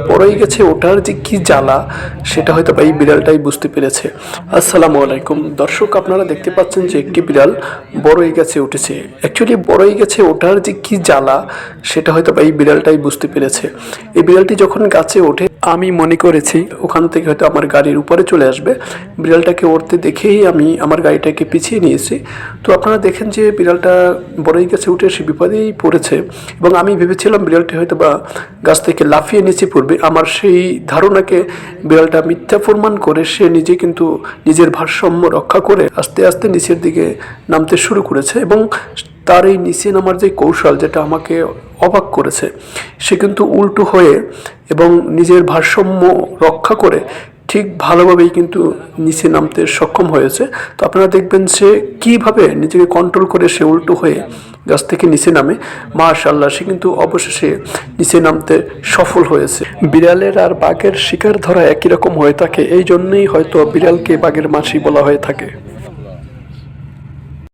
পড়েই গেছে ওটার যে কি জ্বালা সেটা হয়তো এই বিড়ালটাই বুঝতে পেরেছে। আসসালামু আলাইকুম দর্শক, আপনারা দেখতে পাচ্ছেন যে একটি বিড়াল বড়ই গাছে উঠেছে। অ্যাকচুয়ালি বড়ই গাছে ওঠার যে কি জ্বালা সেটা হয়তো এই বিড়ালটাই বুঝতে পেরেছে। এই বিড়ালটি যখন গাছে ওঠে আমি মনে করেছি ওখান থেকে হয়তো আমার গাড়ির উপরে চলে আসবে। বিড়ালটাকে উঠতে দেখেই আমি আমার গাড়িটাকে পিছিয়ে নিয়েছি। তো আপনারা দেখেন যে বিড়ালটা বড়ই গাছে উঠে সে বিপদেই পড়েছে এবং আমি ভেবেছিলাম বিড়ালটি হয়তো বা গাছ থেকে লাফিয়ে নিচে পড়বে। আমার সেই ধারণাকে বিড়ালটা মিথ্যা প্রমাণ করে সে নিজে কিন্তু নিজের ভারসাম্য রক্ষা করে আস্তে আস্তে নিচের দিকে নামতে শুরু করেছে এবং তার এই নিচে নামার যে কৌশল, যেটা আমাকে অবাক করেছে, সে কিন্তু উল্টো হয়ে এবং নিজের ভারসাম্য রক্ষা করে ঠিক ভালোভাবেই কিন্তু নিচে নামতে সক্ষম হয়েছে। তো আপনারা দেখবেন সে কীভাবে নিজেকে কন্ট্রোল করে সে উল্টো হয়ে গাছ থেকে নিচে নামে। মাশাআল্লাহ, সে কিন্তু অবশেষে নিচে নামতে সফল হয়েছে। বিড়ালের আর বাঘের শিকার ধরা একই রকম হয়ে থাকে, এই জন্যই হয়তো বিড়ালকে বাঘের মাসি বলা হয়ে থাকে।